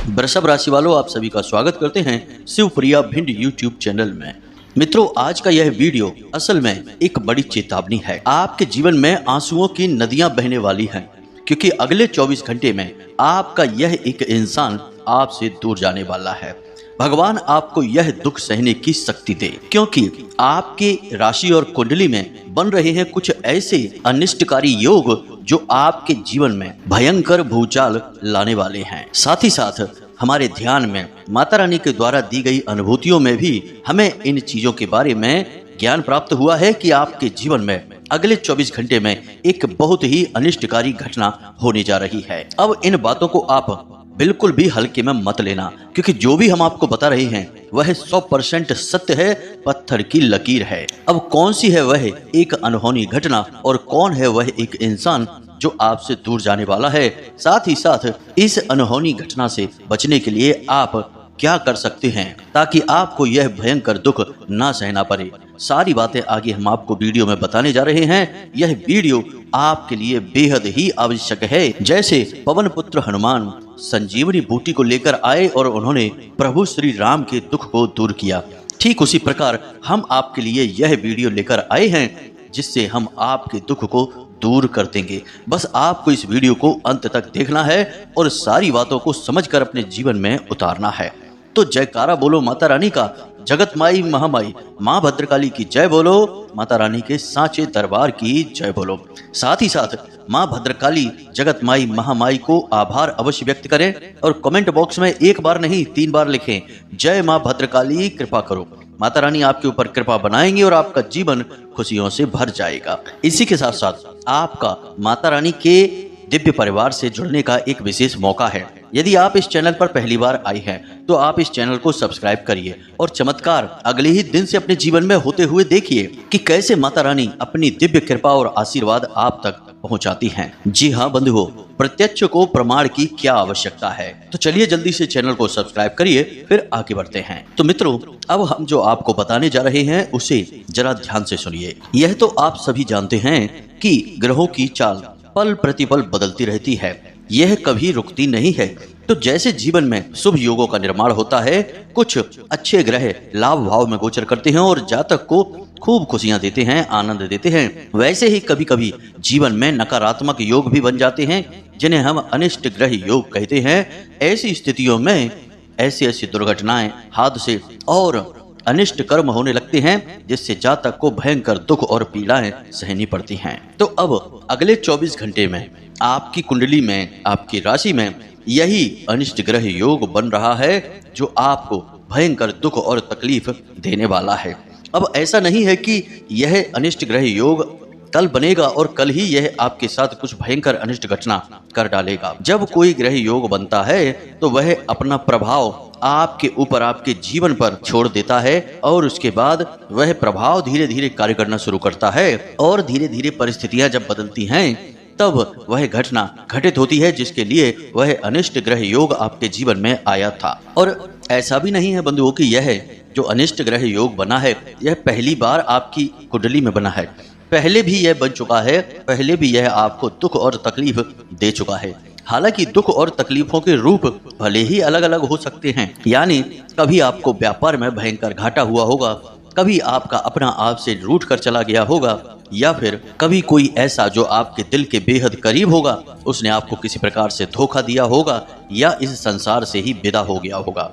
वृषभ राशि वालों, आप सभी का स्वागत करते हैं शिवप्रिया भिंड यूट्यूब चैनल में। मित्रों, आज का यह वीडियो असल में एक बड़ी चेतावनी है। आपके जीवन में आंसुओं की नदियां बहने वाली हैं, क्योंकि अगले 24 घंटे में आपका यह एक इंसान आपसे दूर जाने वाला है। भगवान आपको यह दुख सहने की शक्ति दे, क्योंकि आपके राशि और कुंडली में बन रहे हैं कुछ ऐसे अनिष्टकारी योग जो आपके जीवन में भयंकर भूचाल लाने वाले हैं। साथ ही साथ हमारे ध्यान में माता रानी के द्वारा दी गई अनुभूतियों में भी हमें इन चीजों के बारे में ज्ञान प्राप्त हुआ है कि आपके जीवन में अगले 24 घंटे में एक बहुत ही अनिष्टकारी घटना होने जा रही है। अब इन बातों को आप बिल्कुल भी हल्के में मत लेना, क्योंकि जो भी हम आपको बता रहे हैं वह 100% सत्य है, पत्थर की लकीर है। अब कौन सी है वह एक अनहोनी घटना और कौन है वह एक इंसान जो आपसे दूर जाने वाला है, साथ ही साथ इस अनहोनी घटना से बचने के लिए आप क्या कर सकते हैं ताकि आपको यह भयंकर दुख ना सहना पड़े, सारी बातें आगे हम आपको वीडियो में बताने जा रहे हैं। यह वीडियो आपके लिए बेहद ही आवश्यक है। जैसे पवन पुत्र हनुमान संजीवनी बूटी को लेकर आए और उन्होंने प्रभु श्री राम के दुख को दूर किया, ठीक उसी प्रकार हम आपके लिए यह वीडियो लेकर आए हैं जिससे हम आपके दुख को दूर कर देंगे। बस आपको इस वीडियो को अंत तक देखना है और सारी बातों को समझकर अपने जीवन में उतारना है। तो जयकारा बोलो माता रानी का, जगत माई महामाई माँ भद्रकाली की जय बोलो, माता रानी के सांचे दरबार की जय बोलो। साथ ही साथ माँ भद्रकाली जगत माई महामाई को आभार अवश्य व्यक्त करें और कमेंट बॉक्स में एक बार नहीं 3 बार लिखें, जय माँ भद्रकाली कृपा करो। माता रानी आपके ऊपर कृपा बनाएंगी और आपका जीवन खुशियों से भर जाएगा। इसी के साथ साथ आपका माता रानी के दिव्य परिवार से जुड़ने का एक विशेष मौका है। यदि आप इस चैनल पर पहली बार आई हैं तो आप इस चैनल को सब्सक्राइब करिए और चमत्कार अगले ही दिन से अपने जीवन में होते हुए देखिए कि कैसे माता रानी अपनी दिव्य कृपा और आशीर्वाद आप तक पहुंचाती हैं। जी हाँ बंधुओं, प्रत्यक्ष को प्रमाण की क्या आवश्यकता है। तो चलिए जल्दी से चैनल को सब्सक्राइब करिए, फिर आगे बढ़ते हैं। तो मित्रों, अब हम जो आपको बताने जा रहे हैं उसे जरा ध्यान से सुनिए। यह तो आप सभी जानते हैं कि ग्रहों की चाल पल प्रतिपल बदलती रहती है, यह कभी रुकती नहीं है। तो जैसे जीवन में शुभ योगों का निर्माण होता है, कुछ अच्छे ग्रह लाभ भाव में गोचर करते हैं और जातक को खूब खुशियां देते हैं, आनंद देते हैं, वैसे ही कभी कभी जीवन में नकारात्मक योग भी बन जाते हैं जिन्हें हम अनिष्ट ग्रह योग कहते हैं। ऐसी स्थितियों में ऐसी दुर्घटनाएं, हादसे और अनिष्ट कर्म होने लगते हैं जिससे जातक को भयंकर दुख और पीड़ाएं सहनी पड़ती हैं। तो अब अगले 24 घंटे में आपकी कुंडली में, आपकी राशि में यही अनिष्ट ग्रह योग बन रहा है जो आपको भयंकर दुख और तकलीफ देने वाला है। अब ऐसा नहीं है कि यह अनिष्ट ग्रह योग कल बनेगा और कल ही यह आपके साथ कुछ भयंकर अनिष्ट घटना कर डालेगा। जब कोई ग्रह योग बनता है तो वह अपना प्रभाव आपके ऊपर, आपके जीवन पर छोड़ देता है और उसके बाद वह प्रभाव धीरे धीरे कार्य करना शुरू करता है और धीरे धीरे परिस्थितियां जब बदलती हैं तब वह घटना घटित होती है जिसके लिए वह अनिष्ट ग्रह योग आपके जीवन में आया था। और ऐसा भी नहीं है बंधुओं कि यह जो अनिष्ट ग्रह योग बना है यह पहली बार आपकी कुंडली में बना है। पहले भी यह बन चुका है, पहले भी यह आपको दुख और तकलीफ दे चुका है। हालांकि दुख और तकलीफों के रूप भले ही अलग अलग हो सकते हैं, यानी कभी आपको व्यापार में भयंकर घाटा हुआ होगा, कभी आपका अपना आप से रूठ कर चला गया होगा, या फिर कभी कोई ऐसा जो आपके दिल के बेहद करीब होगा उसने आपको किसी प्रकार से धोखा दिया होगा या इस संसार से ही विदा हो गया होगा।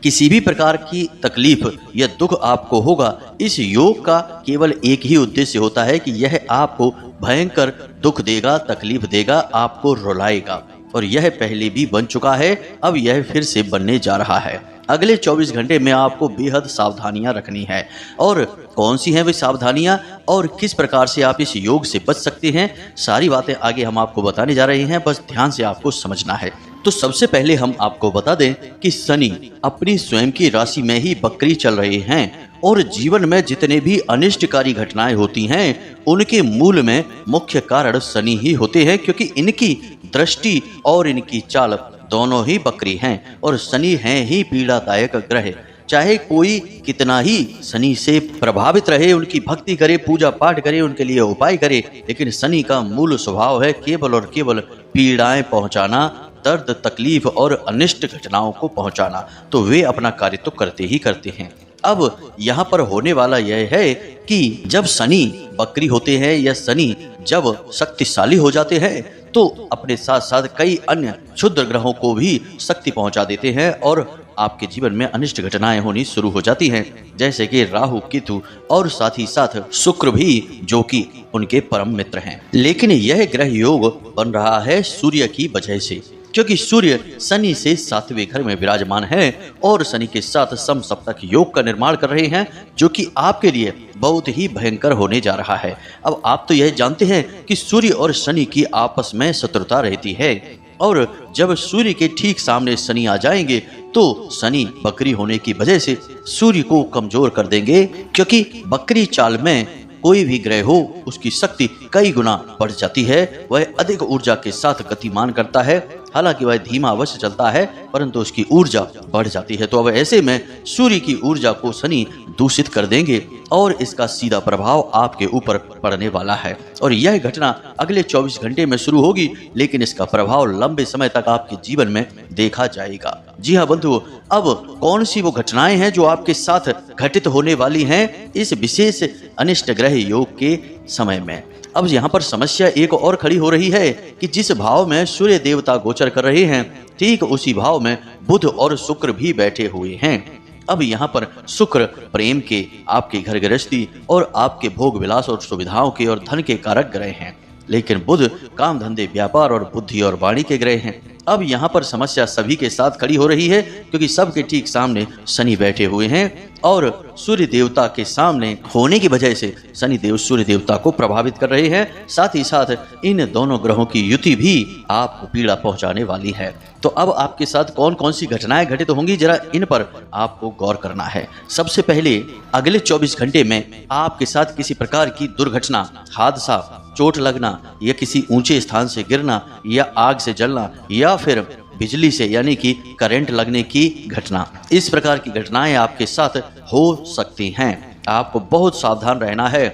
किसी भी प्रकार की तकलीफ या दुख आपको होगा, इस योग का केवल एक ही उद्देश्य होता है कि यह आपको भयंकर दुख देगा, तकलीफ देगा, आपको रुलाएगा। और यह पहले भी बन चुका है, अब यह फिर से बनने जा रहा है। अगले 24 घंटे में आपको बेहद सावधानियां रखनी है। और कौन सी हैं वे सावधानियां और किस प्रकार से आप इस योग से बच सकते हैं, सारी बातें आगे हम आपको बताने जा रहे हैं, बस ध्यान से आपको समझना है। तो सबसे पहले हम आपको बता दें कि शनि अपनी स्वयं की राशि में ही वक्री चल रहे हैं और जीवन में जितने भी अनिष्टकारी घटनाएं होती हैं उनके मूल में मुख्य कारण शनि ही होते हैं, क्योंकि इनकी दृष्टि और इनकी चाल दोनों ही वक्री हैं और शनि हैं ही पीड़ादायक ग्रह। चाहे कोई कितना ही शनि से प्रभावित रहे, उनकी भक्ति करे, पूजा पाठ करे, उनके लिए उपाय करे, लेकिन शनि का मूल स्वभाव है केवल और केवल पीड़ाएं पहुंचाना, दर्द, तकलीफ और अनिष्ट घटनाओं को पहुंचाना, तो वे अपना कार्य तो करते ही करते हैं। अब यहाँ पर होने वाला यह है कि जब शनि बकरी होते हैं या शनि जब शक्तिशाली हो जाते हैं तो अपने साथ साथ कई अन्य क्षुद्र ग्रहों को भी शक्ति पहुंचा देते हैं और आपके जीवन में अनिष्ट घटनाएं होनी शुरू हो जाती हैं, जैसे कि राहु, केतु और साथ ही साथ शुक्र भी, जो कि उनके परम मित्र हैं। लेकिन यह ग्रह योग बन रहा है सूर्य की वजह से, क्योंकि सूर्य शनि से 7वें घर में विराजमान है और शनि के साथ समसप्तक योग का निर्माण कर रहे हैं, जो कि आपके लिए बहुत ही भयंकर होने जा रहा है। अब आप तो यह जानते हैं कि सूर्य और शनि की आपस में शत्रुता रहती है और जब सूर्य के ठीक सामने शनि आ जाएंगे तो शनि बकरी होने की वजह से सूर्य को कमजोर कर देंगे, क्योंकि बकरी चाल में कोई भी ग्रह हो उसकी शक्ति कई गुना बढ़ जाती है। वह अधिक ऊर्जा के साथ गतिमान करता है, हालांकि वह धीमा अवश्य चलता है परंतु उसकी ऊर्जा बढ़ जाती है। तो अब ऐसे में सूर्य की ऊर्जा को शनि दूषित कर देंगे और इसका सीधा प्रभाव आपके ऊपर पड़ने वाला है और यह घटना अगले 24 घंटे में शुरू होगी, लेकिन इसका प्रभाव लंबे समय तक आपके जीवन में देखा जाएगा। जी हाँ बंधुओं, अब कौन सी वो घटनाएं हैं जो आपके साथ घटित होने वाली हैं इस विशेष अनिष्ट ग्रह योग के समय में। अब यहाँ पर समस्या एक और खड़ी हो रही है कि जिस भाव में सूर्य देवता गोचर कर रहे हैं ठीक उसी भाव में बुध और शुक्र भी बैठे हुए हैं। अब यहाँ पर शुक्र प्रेम के, आपके घर गृहस्थी और आपके भोग विलास और सुविधाओं के और धन के कारक ग्रह हैं, लेकिन बुध काम धंधे, व्यापार और बुद्धि और वाणी के ग्रह हैं। अब यहाँ पर समस्या सभी के साथ खड़ी हो रही है, क्योंकि सबके ठीक सामने शनि बैठे हुए हैं और सूर्य देवता के सामने होने की वजह से शनि देव सूर्य देवता को प्रभावित कर रहे हैं। साथ ही साथ इन दोनों ग्रहों की युति भी आपको पीड़ा पहुंचाने वाली है। तो अब आपके साथ कौन कौन सी घटनाएं घटित होंगी, जरा इन पर आपको गौर करना है। सबसे पहले अगले 24 घंटे में आपके साथ किसी प्रकार की दुर्घटना, हादसा, चोट लगना या किसी ऊंचे स्थान से गिरना या आग से जलना या फिर बिजली से यानी कि करंट लगने की घटना, इस प्रकार की घटनाएं आपके साथ हो सकती हैं। आपको बहुत सावधान रहना है।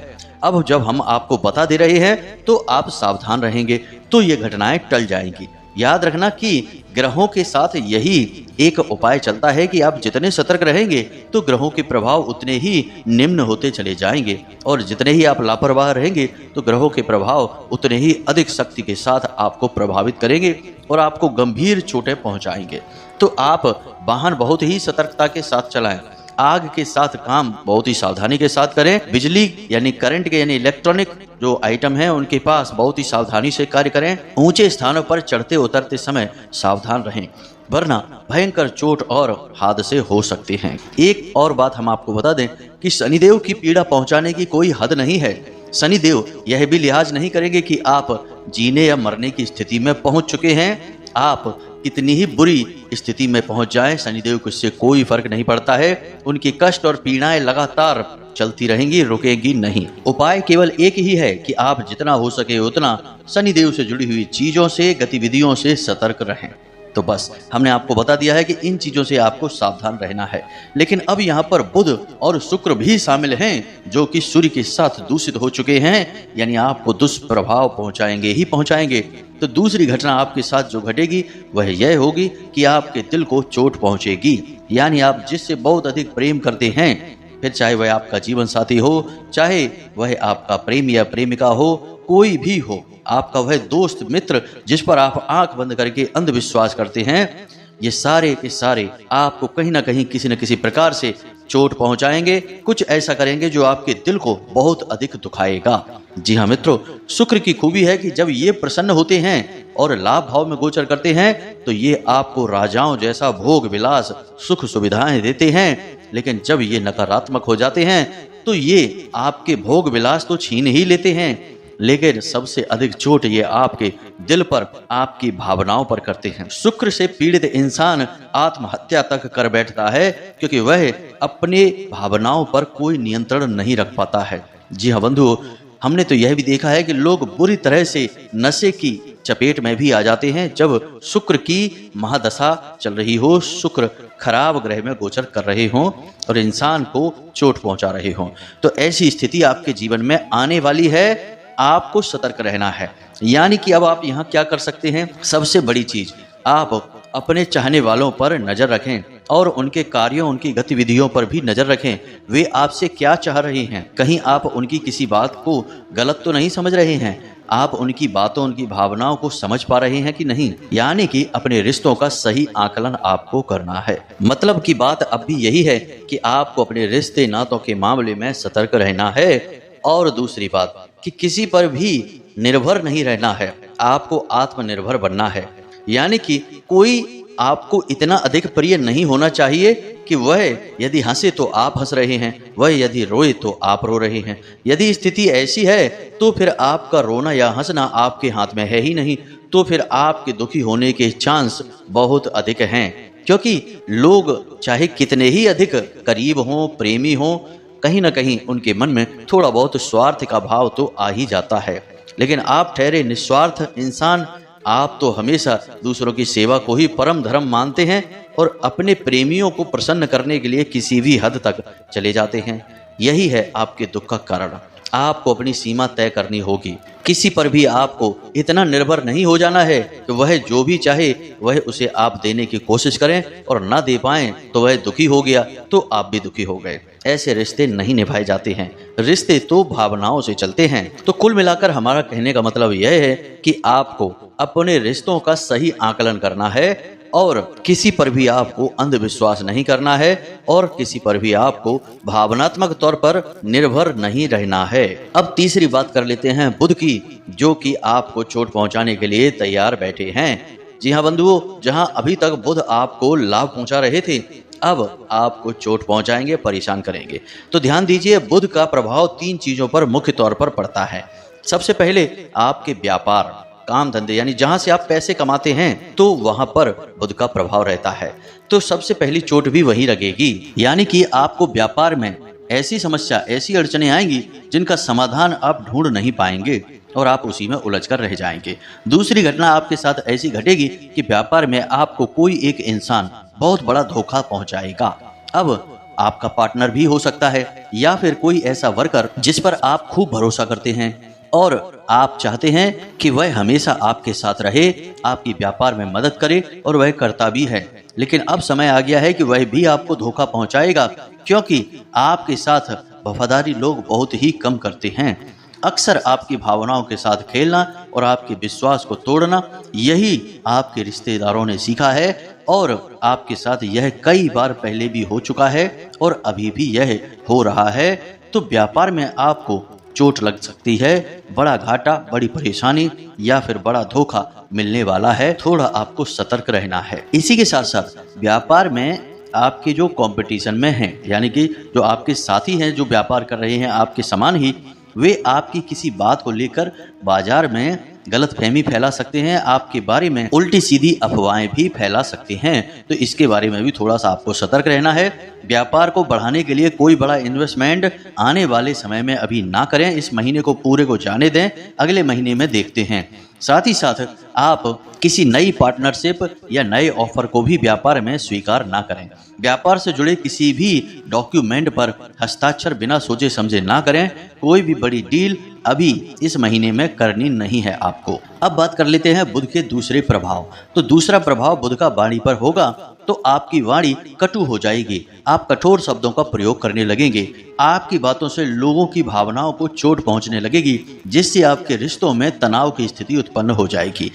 अब जब हम आपको बता दे रहे हैं तो आप सावधान रहेंगे तो ये घटनाएं टल जाएंगी। याद रखना कि ग्रहों के साथ यही एक उपाय चलता है कि आप जितने सतर्क रहेंगे तो ग्रहों के प्रभाव उतने ही निम्न होते चले जाएंगे और जितने ही आप लापरवाह रहेंगे तो ग्रहों के प्रभाव उतने ही अधिक शक्ति के साथ आपको प्रभावित करेंगे और आपको गंभीर चोटें पहुंचाएंगे। तो आप वाहन बहुत ही सतर्कता के साथ चलाएं। आग के साथ काम बहुत ही सावधानी के साथ करें। बिजली यानी करंट के यानी इलेक्ट्रॉनिक जो आइटम है उनके पास बहुत ही सावधानी से कार्य करें। ऊंचे स्थानों पर चढ़ते उतरते समय सावधान रहें, वरना भयंकर चोट और हादसे हो सकते हैं। एक और बात हम आपको बता दें कि शनिदेव की पीड़ा पहुंचाने की कोई हद नहीं है। शनिदेव यह भी लिहाज नहीं करेंगे कि आप जीने या मरने की स्थिति में पहुंच चुके हैं। आप कितनी ही बुरी स्थिति में पहुंच जाएं, शनिदेव को इससे कोई फर्क नहीं पड़ता है। उनके कष्ट और पीड़ाएं लगातार चलती रहेंगी, रुकेगी नहीं। उपाय केवल एक ही है कि आप जितना हो सके उतना शनिदेव से जुड़ी हुई चीजों से, गतिविधियों से सतर्क रहें। तो बस हमने आपको बता दिया है कि इन चीजों से आपको सावधान रहना है। लेकिन अब यहाँ पर बुध और शुक्र भी शामिल हैं जो कि सूर्य के साथ दूषित हो चुके हैं, यानी आपको दुष्प्रभाव पहुंचाएंगे ही पहुंचाएंगे। तो दूसरी घटना आपके साथ जो घटेगी वह यह होगी कि आपके दिल को चोट पहुंचेगी। यानी आप जिससे बहुत अधिक प्रेम करते हैं, फिर चाहे वह आपका जीवन साथी हो, चाहे वह आपका प्रेमी या प्रेमिका हो, कोई भी हो, आपका वह दोस्त मित्र जिस पर आप आंख बंद करके अंधविश्वास करते हैं, ये सारे के सारे आपको कहीं ना कहीं किसी न किसी प्रकार से चोट पहुंचाएंगे। कुछ ऐसा करेंगे जो आपके दिल को बहुत अधिक दुखाएगा। जी हाँ मित्रों, शुक्र की खूबी है कि जब ये प्रसन्न होते हैं और लाभ भाव में गोचर करते हैं तो ये आपको राजाओं जैसा भोग विलास, सुख सुविधाएं देते हैं। लेकिन जब ये नकारात्मक हो जाते हैं तो ये आपके भोग विलास तो छीन ही लेते हैं, लेकिन सबसे अधिक चोट ये आपके दिल पर, आपकी भावनाओं पर करते हैं। शुक्र से पीड़ित इंसान आत्महत्या तक कर बैठता है क्योंकि वह अपने भावनाओं पर कोई नियंत्रण नहीं रख पाता है। जी हाँ बंधुओं, हमने तो यह भी देखा है कि लोग बुरी तरह से नशे की चपेट में भी आ जाते हैं जब शुक्र की महादशा चल रही हो, शुक्र खराब ग्रह में गोचर कर रहे हों और इंसान को चोट पहुंचा रहे हों। तो ऐसी स्थिति आपके जीवन में आने वाली है, आपको सतर्क रहना है। यानी कि अब आप यहाँ क्या कर सकते हैं, सबसे बड़ी चीज आप अपने चाहने वालों पर नजर रखें और उनके कार्यों, उनकी गतिविधियों पर भी नजर रखें। वे आपसे क्या चाह रहे हैं? कहीं आप उनकी किसी बात को गलत तो नहीं समझ रहे हैं? आप उनकी बातों, उनकी भावनाओं को समझ पा रहे हैं कि नहीं? यानी कि अपने रिश्तों का सही आकलन आपको करना है। मतलब की बात अब भी यही है कि आपको अपने रिश्ते नातों के मामले में सतर्क रहना है। और दूसरी बात कि किसी पर भी निर्भर नहीं रहना है, आपको आत्मनिर्भर बनना है। यानी कि कोई आपको इतना अधिक प्रिय नहीं होना चाहिए कि वह यदि हंसे तो आप हंस रहे हैं, वह यदि रोए तो आप रो रहे हैं। यदि स्थिति ऐसी है तो फिर आपका रोना या हंसना आपके हाथ में है ही नहीं, तो फिर आपके दुखी होने के चांस बहुत अधिक हैं। क्योंकि लोग चाहे कितने ही अधिक करीब हों, प्रेमी हों, कहीं ना कहीं उनके मन में थोड़ा बहुत स्वार्थ का भाव तो आ ही जाता है। लेकिन आप ठहरे निस्वार्थ इंसान, आप तो हमेशा दूसरों की सेवा को ही परम धर्म मानते हैं और अपने प्रेमियों को प्रसन्न करने के लिए किसी भी हद तक चले जाते हैं। यही है आपके दुख का कारण। आपको अपनी सीमा तय करनी होगी। किसी पर भी आपको इतना निर्भर नहीं हो जाना है कि वह जो भी चाहे वह उसे आप देने की कोशिश करें और ना दे पाएं तो वह दुखी हो गया तो आप भी दुखी हो गए। ऐसे रिश्ते नहीं निभाए जाते हैं। रिश्ते तो भावनाओं से चलते हैं। तो कुल मिलाकर हमारा कहने का मतलब यह है कि आपको अपने रिश्तों का सही आकलन करना है और किसी पर भी आपको अंधविश्वास नहीं करना है और किसी पर भी आपको भावनात्मक तौर पर निर्भर नहीं रहना है। अब तीसरी बात कर लेते हैं बुध की, जो कि आपको चोट पहुंचाने के लिए तैयार बैठे हैं। जी हाँ बंधुओं, जहां अभी तक बुध आपको लाभ पहुंचा रहे थे, अब आपको चोट पहुंचाएंगे, परेशान करेंगे। तो ध्यान दीजिए, बुध का प्रभाव 3 चीजों पर मुख्य तौर पर पड़ता है। सबसे पहले आपके व्यापार, काम धंधे, यानी जहां से आप पैसे कमाते हैं तो वहां पर बुध का प्रभाव रहता है। तो सबसे पहली चोट भी वही लगेगी। यानी कि आपको व्यापार में ऐसी समस्या, ऐसी अड़चने आएंगी जिनका समाधान आप ढूंढ नहीं पाएंगे और आप उसी में उलझ कर रह जाएंगे। दूसरी घटना आपके साथ ऐसी घटेगी कि व्यापार में आपको कोई एक इंसान बहुत बड़ा धोखा पहुंचाएगा। अब आपका पार्टनर भी हो सकता है या फिर कोई ऐसा वर्कर जिस पर आप खूब भरोसा करते हैं और आप चाहते हैं कि वह हमेशा आपके साथ रहे, आपकी व्यापार में मदद करे और वह करता भी है। लेकिन अब समय आ गया है कि वह भी आपको धोखा पहुंचाएगा, क्योंकि आपके साथ वफादारी लोग बहुत ही कम करते हैं। अक्सर आपकी भावनाओं के साथ खेलना और आपके विश्वास को तोड़ना, यही आपके रिश्तेदारों ने सीखा है और आपके साथ यह कई बार पहले भी हो चुका है और अभी भी यह हो रहा है। तो व्यापार में आपको चोट लग सकती है, बड़ा घाटा, बड़ी परेशानी या फिर बड़ा धोखा मिलने वाला है। थोड़ा आपको सतर्क रहना है। इसी के साथ साथ व्यापार में आपके जो कंपटीशन में हैं, यानी कि जो आपके साथी हैं जो व्यापार कर रहे हैं आपके समान ही, वे आपकी किसी बात को लेकर बाजार में गलतफहमी फैला सकते हैं, आपके बारे में उल्टी सीधी अफवाहें भी फैला सकते हैं। तो इसके बारे में भी थोड़ा सा आपको सतर्क रहना है। व्यापार को बढ़ाने के लिए कोई बड़ा इन्वेस्टमेंट आने वाले समय में अभी ना करें। इस महीने को पूरे को जाने दें, अगले महीने में देखते हैं। साथ ही साथ आप किसी नई पार्टनरशिप या नए ऑफर को भी व्यापार में स्वीकार ना करें। व्यापार से जुड़े किसी भी डॉक्यूमेंट पर हस्ताक्षर बिना सोचे समझे ना करें। कोई भी बड़ी डील अभी इस महीने में करनी नहीं है आपको। अब बात कर लेते हैं बुध के दूसरे प्रभाव। तो दूसरा प्रभाव बुध का वाणी पर होगा। तो आपकी वाणी कटु हो जाएगी, आप कठोर शब्दों का प्रयोग करने लगेंगे, आपकी बातों से लोगों की भावनाओं को चोट पहुंचने लगेगी, जिससे आपके रिश्तों में तनाव की स्थिति उत्पन्न हो जाएगी।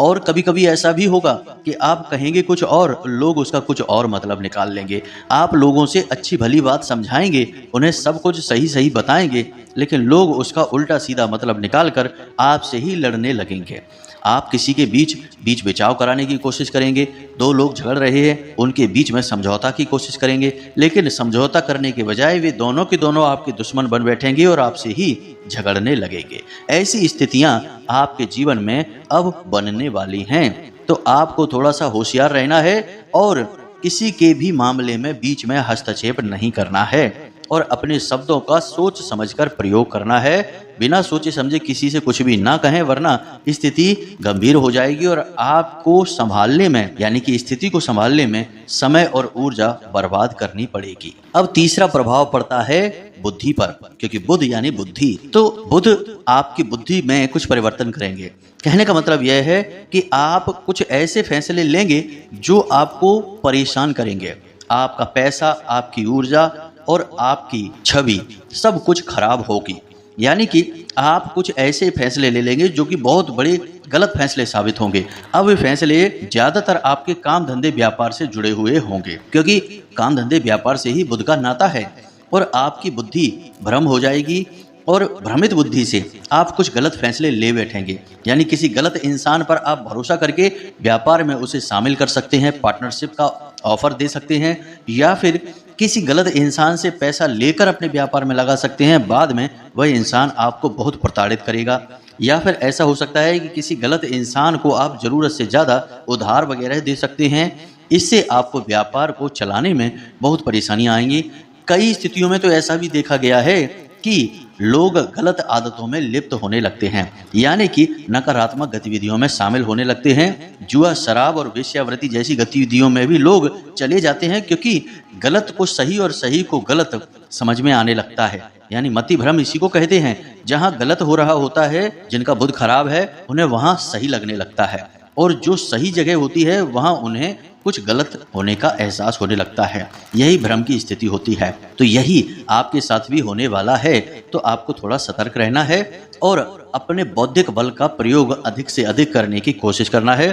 और कभी कभी ऐसा भी होगा कि आप कहेंगे कुछ और, लोग उसका कुछ और मतलब निकाल लेंगे। आप लोगों से अच्छी भली बात समझाएंगे, उन्हें सब कुछ सही सही बताएंगे, लेकिन लोग उसका उल्टा सीधा मतलब निकाल कर आपसे ही लड़ने लगेंगे। आप किसी के बीच बचाव कराने की कोशिश करेंगे। दो लोग झगड़ रहे हैं, उनके बीच में समझौता की कोशिश करेंगे, लेकिन समझौता करने के बजाय वे दोनों के दोनों आपके दुश्मन बन बैठेंगे और आपसे ही झगड़ने लगेंगे। ऐसी स्थितियां आपके जीवन में अब बनने वाली हैं। तो आपको थोड़ा सा होशियार रहना है और किसी के भी मामले में बीच में हस्तक्षेप नहीं करना है और अपने शब्दों का सोच समझकर प्रयोग करना है। बिना सोचे समझे किसी से कुछ भी ना कहें, वरना स्थिति गंभीर हो जाएगी और आपको संभालने में, यानी कि स्थिति को संभालने में समय और ऊर्जा बर्बाद करनी पड़ेगी। अब तीसरा प्रभाव पड़ता है बुद्धि पर, क्योंकि बुध यानी बुद्धि, तो बुध आपकी बुद्धि में कुछ परिवर्तन करेंगे। कहने का मतलब यह है कि आप कुछ ऐसे फैसले लेंगे जो आपको परेशान करेंगे। आपका पैसा, आपकी ऊर्जा और आपकी छवि सब कुछ खराब होगी। यानी कि आप कुछ ऐसे फैसले ले लेंगे जो कि बहुत बड़े गलत फैसले साबित होंगे। अब वे फैसले ज़्यादातर आपके काम धंधे व्यापार से जुड़े हुए होंगे, क्योंकि काम धंधे व्यापार से ही बुध का नाता है। और आपकी बुद्धि भ्रम हो जाएगी और भ्रमित बुद्धि से आप कुछ गलत फैसले ले बैठेंगे। यानी किसी गलत इंसान पर आप भरोसा करके व्यापार में उसे शामिल कर सकते हैं, पार्टनरशिप का ऑफर दे सकते हैं, या फिर किसी गलत इंसान से पैसा लेकर अपने व्यापार में लगा सकते हैं। बाद में वह इंसान आपको बहुत प्रताड़ित करेगा। या फिर ऐसा हो सकता है कि किसी गलत इंसान को आप ज़रूरत से ज़्यादा उधार वगैरह दे सकते हैं। इससे आपको व्यापार को चलाने में बहुत परेशानियाँ आएंगी। कई स्थितियों में तो ऐसा भी देखा गया है कि लोग गलत आदतों में लिप्त होने लगते हैं, यानी कि नकारात्मक गतिविधियों में शामिल होने लगते हैं। जुआ, शराब और वेश्यावृत्ति जैसी गतिविधियों में भी लोग चले जाते हैं, क्योंकि गलत को सही और सही को गलत समझ में आने लगता है। यानी मति भ्रम इसी को कहते हैं। जहाँ गलत हो रहा होता है, जिनका बुध खराब है, उन्हें वहाँ सही लगने लगता है, और जो सही जगह होती है वहाँ उन्हें कुछ गलत होने का एहसास होने लगता है। यही भ्रम की स्थिति होती है। तो यही आपके साथ भी होने वाला है। तो आपको थोड़ा सतर्क रहना है और अपने बौद्धिक बल का प्रयोग अधिक से अधिक करने की कोशिश करना है।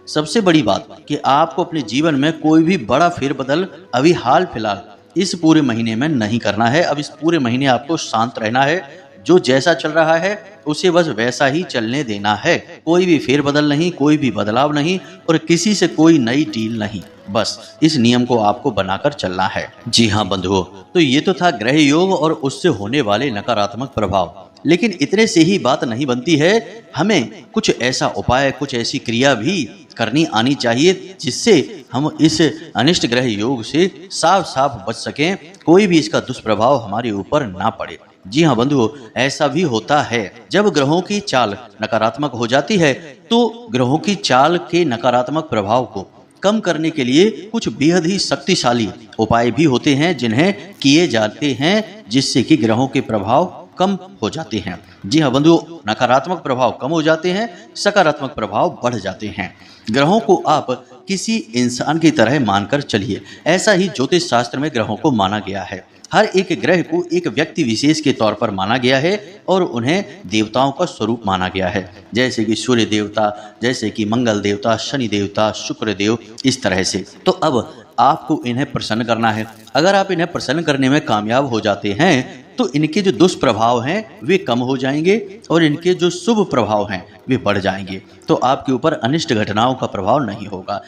सबसे बड़ी बात कि आपको अपने जीवन में कोई भी बड़ा फेरबदल अभी हाल फिलहाल इस पूरे महीने में नहीं करना है। अब इस पूरे महीने आपको शांत रहना है। जो जैसा चल रहा है उसे बस वैसा ही चलने देना है। कोई भी फेरबदल नहीं, कोई भी बदलाव नहीं, और किसी से कोई नई डील नहीं। बस इस नियम को आपको बनाकर चलना है। जी हाँ बंधुओं, तो ये तो था ग्रह योग और उससे होने वाले नकारात्मक प्रभाव। लेकिन इतने से ही बात नहीं बनती है। हमें कुछ ऐसा उपाय, कुछ ऐसी क्रिया भी करनी आनी चाहिए जिससे हम इस अनिष्ट ग्रह योग से साफ साफ बच सकें, कोई भी इसका दुष्प्रभाव हमारे ऊपर ना पड़े। जी हाँ बंधुओं, ऐसा भी होता है। जब ग्रहों की चाल नकारात्मक हो जाती है तो ग्रहों की चाल के नकारात्मक प्रभाव को कम करने के लिए कुछ बेहद ही शक्तिशाली उपाय भी होते हैं जिन्हें किए जाते हैं, जिससे कि ग्रहों के प्रभाव कम हो जाते हैं। जी हाँ बंधुओं, नकारात्मक प्रभाव कम हो जाते हैं, सकारात्मक प्रभाव बढ़ जाते हैं। ग्रहों को आप किसी इंसान की तरह मानकर चलिए। ऐसा ही ज्योतिष शास्त्र में ग्रहों को माना गया है। हर एक ग्रह को एक व्यक्ति विशेष के तौर पर माना गया है और उन्हें देवताओं का स्वरूप माना गया है, जैसे कि सूर्य देवता, जैसे कि मंगल देवता, शनि देवता, शुक्र देव, इस तरह से। तो अब आपको इन्हें प्रसन्न करना है। अगर आप इन्हें प्रसन्न करने में कामयाब हो जाते हैं तो इनके जो दुष्प्रभाव हैं वे कम हो जाएंगे और इनके जो शुभ प्रभाव हैं वे बढ़ जाएंगे। तो आपके ऊपर अनिष्ट घटनाओं का प्रभाव नहीं होगा।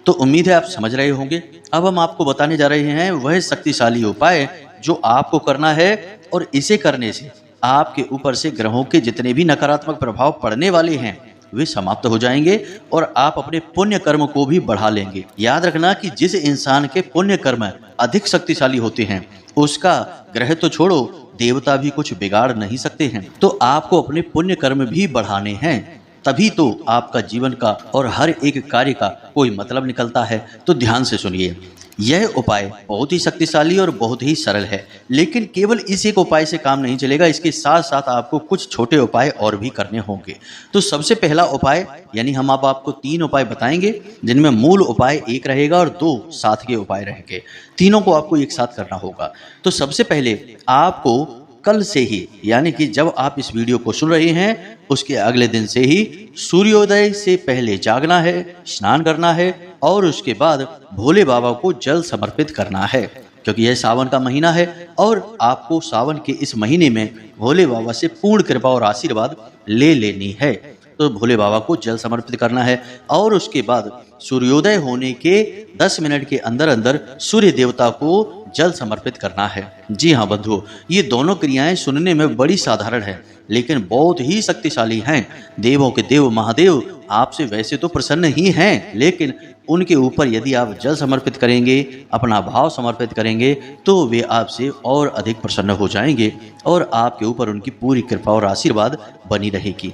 तो उम्मीद है आप समझ रहे होंगे। अब हम आपको बताने जा रहे हैं वह शक्तिशाली उपाय जो आपको करना है, और इसे करने से आपके ऊपर से ग्रहों के जितने भी नकारात्मक प्रभाव पड़ने वाले हैं वे समाप्त हो जाएंगे और आप अपने पुण्य कर्म को भी बढ़ा लेंगे। याद रखना कि जिस इंसान के पुण्य कर्म अधिक शक्तिशाली होते हैं उसका ग्रह तो छोड़ो, देवता भी कुछ बिगाड़ नहीं सकते हैं। तो आपको अपने पुण्य कर्म भी बढ़ाने हैं, तभी तो आपका जीवन का और हर एक कार्य का कोई मतलब निकलता है। तो ध्यान से सुनिए, यह उपाय बहुत ही शक्तिशाली और बहुत ही सरल है, लेकिन केवल इस एक उपाय से काम नहीं चलेगा। इसके साथ साथ आपको कुछ छोटे उपाय और भी करने होंगे। तो सबसे पहला उपाय, यानी हम अब आपको 3 उपाय बताएंगे जिनमें मूल उपाय एक रहेगा और 2 साथ के उपाय रहेंगे। तीनों को आपको एक साथ करना होगा। तो सबसे पहले आपको कल से ही, यानी कि जब आप इस वीडियो को सुन रहे हैं उसके अगले दिन से ही सूर्योदय से पहले जागना है, स्नान करना है और उसके बाद भोले बाबा को जल समर्पित करना है, क्योंकि यह सावन का महीना है और आपको सावन के इस महीने में भोले बाबा से पूर्ण कृपा और आशीर्वाद ले लेनी है। तो भोले बाबा को जल समर्पित करना है और उसके बाद सूर्योदय होने के 10 मिनट के अंदर अंदर सूर्य देवता को जल समर्पित करना है। जी हाँ बंधुओं, ये दोनों क्रियाएं सुनने में बड़ी साधारण है लेकिन बहुत ही शक्तिशाली हैं। देवों के देव महादेव आपसे वैसे तो प्रसन्न ही हैं, लेकिन उनके ऊपर यदि आप जल समर्पित करेंगे, अपना भाव समर्पित करेंगे, तो वे आपसे और अधिक प्रसन्न हो जाएंगे और आपके ऊपर उनकी पूरी कृपा और आशीर्वाद बनी रहेगी।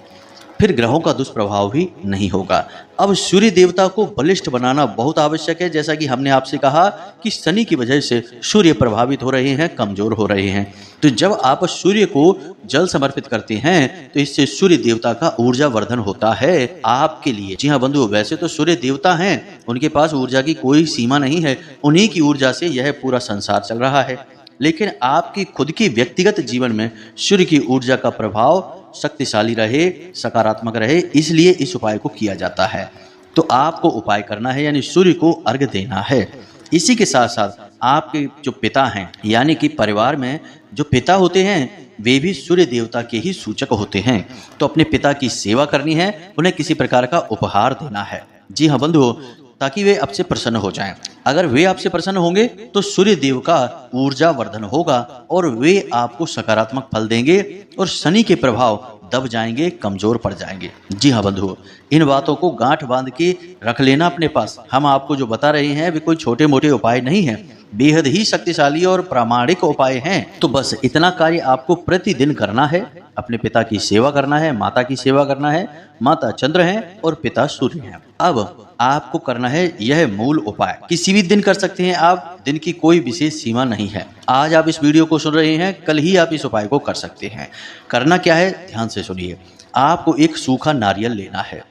फिर ग्रहों का दुष्प्रभाव भी नहीं होगा। अब सूर्य देवता को बलिष्ठ बनाना बहुत आवश्यक है। जैसा कि हमने आपसे कहा कि शनि की वजह से सूर्य प्रभावित हो रहे हैं, कमजोर हो रहे हैं। तो जब आप सूर्य को जल समर्पित करते हैं तो इससे सूर्य देवता का ऊर्जा वर्धन होता है आपके लिए। जी हाँ बंधु, वैसे तो सूर्य देवता हैं, उनके पास ऊर्जा की कोई सीमा नहीं है, उन्हीं की ऊर्जा से यह पूरा संसार चल रहा है। लेकिन आपकी खुद की व्यक्तिगत जीवन में सूर्य की ऊर्जा का प्रभाव शक्तिशाली रहे, सकारात्मक रहे, इसलिए इस उपाय को किया जाता है। तो आपको उपाय करना है, यानी सूर्य को अर्घ्य देना है। इसी के साथ साथ आपके जो पिता हैं, यानी कि परिवार में जो पिता होते हैं, वे भी सूर्य देवता के ही सूचक होते हैं। तो अपने पिता की सेवा करनी है, उन्हें किसी प्रकार का उपहार देना है। जी हाँ बंधुओं, ताकि वे आपसे प्रसन्न हो जाएं। अगर वे आपसे प्रसन्न होंगे तो सूर्य देव का ऊर्जा वर्धन होगा और वे आपको सकारात्मक फल देंगे और शनि के प्रभाव दब जाएंगे, कमजोर पड़ जाएंगे। जी हाँ बंधुओं, इन बातों को गांठ बांध के रख लेना अपने पास। हम आपको जो बता रहे हैं वे कोई छोटे मोटे उपाय नहीं हैं, बेहद ही शक्तिशाली और प्रामाणिक उपाय हैं। तो बस इतना कार्य आपको प्रतिदिन करना है। अपने पिता की सेवा करना है, माता की सेवा करना है। माता चंद्र हैं और पिता सूर्य हैं। अब आपको करना है यह मूल उपाय। किसी भी दिन कर सकते हैं आप, दिन की कोई विशेष सीमा नहीं है। आज आप इस वीडियो को सुन रहे हैं, कल ही आप इस उपाय को कर सकते हैं। करना क्या है, ध्यान से सुनिए। आपको एक सूखा नारियल लेना है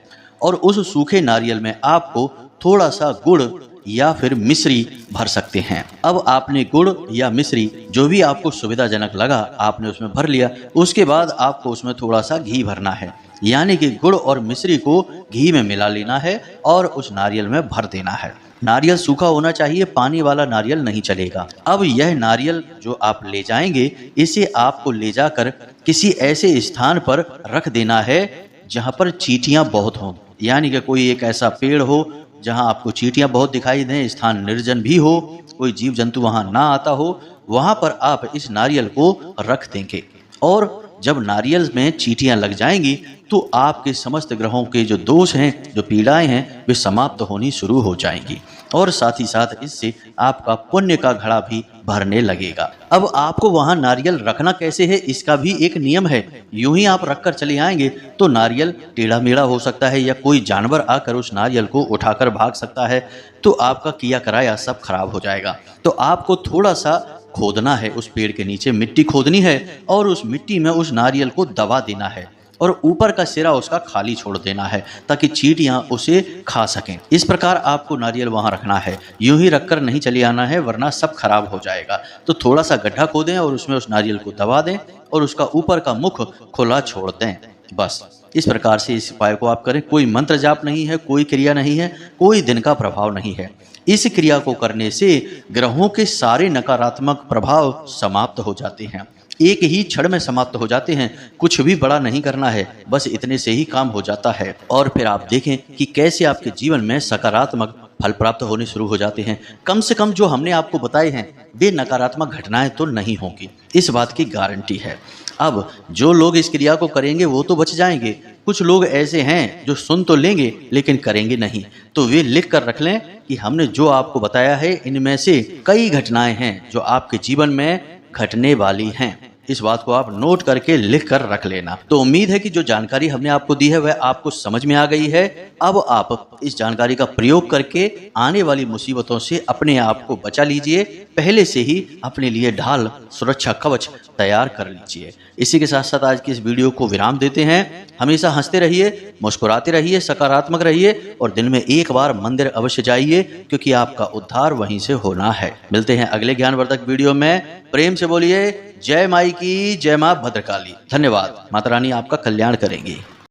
और उस सूखे नारियल में आपको थोड़ा सा गुड़ या फिर मिश्री भर सकते हैं। अब आपने गुड़ या मिश्री जो भी आपको सुविधाजनक लगा आपने उसमें भर लिया। उसके बाद आपको उसमें थोड़ा सा घी भरना है, यानी कि गुड़ और मिश्री को घी में मिला लेना है और उस नारियल में भर देना है। नारियल सूखा होना चाहिए, पानी वाला नारियल नहीं चलेगा। अब यह नारियल जो आप ले जाएंगे, इसे आपको ले जाकर किसी ऐसे स्थान पर रख देना है जहां पर चींटियां बहुत हों, यानी कि कोई एक ऐसा पेड़ हो जहां आपको चींटियां बहुत दिखाई दें, स्थान निर्जन भी हो, कोई जीव जंतु वहां ना आता हो, वहां पर आप इस नारियल को रख देंगे। और जब नारियल में चींटियां लग जाएंगी तो आपके समस्त ग्रहों के जो दोष हैं, जो पीड़ाएं हैं, वे समाप्त होनी शुरू हो जाएंगी और साथ ही साथ इससे आपका पुण्य का घड़ा भी भरने लगेगा। अब आपको वहां नारियल रखना कैसे है, इसका भी एक नियम है। यूं ही आप रखकर चले आएंगे तो नारियल टेढ़ा मेढ़ा हो सकता है या कोई जानवर आकर उस नारियल को उठाकर भाग सकता है, तो आपका किया कराया सब खराब हो जाएगा। तो आपको थोड़ा सा खोदना है, उस पेड़ के नीचे मिट्टी खोदनी है और उस मिट्टी में उस नारियल को दबा देना है और ऊपर का सिरा उसका खाली छोड़ देना है ताकि चींटियां उसे खा सकें। इस प्रकार आपको नारियल वहां रखना है, यूं ही रखकर नहीं चले आना है, वरना सब खराब हो जाएगा। तो थोड़ा सा गड्ढा खोदें और उसमें उस नारियल को दबा दें और उसका ऊपर का मुख खुला छोड़ दें। बस इस प्रकार से इस उपाय को आप करें। कोई मंत्र जाप नहीं है, कोई क्रिया नहीं है, कोई दिन का प्रभाव नहीं है। इस क्रिया को करने से ग्रहों के सारे नकारात्मक प्रभाव समाप्त हो जाते हैं, एक ही क्षण में समाप्त हो जाते हैं। कुछ भी बड़ा नहीं करना है, बस इतने से ही काम हो जाता है। और फिर आप देखें कि कैसे आपके जीवन में सकारात्मक फल प्राप्त होने शुरू हो जाते हैं। कम से कम जो हमने आपको बताए हैं वे नकारात्मक घटनाएं तो नहीं होंगी, इस बात की गारंटी है। अब जो लोग इस क्रिया को करेंगे वो तो बच जाएंगे। कुछ लोग ऐसे हैं जो सुन तो लेंगे लेकिन करेंगे नहीं, तो वे लिख कर रख लें कि हमने जो आपको बताया है इनमें से कई घटनाएं हैं जो आपके जीवन में घटने वाली हैं। इस बात को आप नोट करके लिख कर रख लेना। तो उम्मीद है कि जो जानकारी हमने आपको दी है वह आपको समझ में आ गई है। अब आप इस जानकारी का प्रयोग करके आने वाली मुसीबतों से अपने आप को बचा लीजिए। पहले से ही अपने लिए ढाल, सुरक्षा कवच तैयार कर लीजिए। इसी के साथ साथ आज की इस वीडियो को विराम देते हैं। हमेशा हंसते रहिए, मुस्कुराते रहिए, सकारात्मक रहिए और दिन में एक बार मंदिर अवश्य जाइए, क्योंकि आपका उद्धार वहीं से होना है। मिलते हैं अगले ज्ञानवर्धक वीडियो में। प्रेम से बोलिए जय माई की, जय मां भद्रकाली। धन्यवाद। माता रानी आपका कल्याण करेंगी।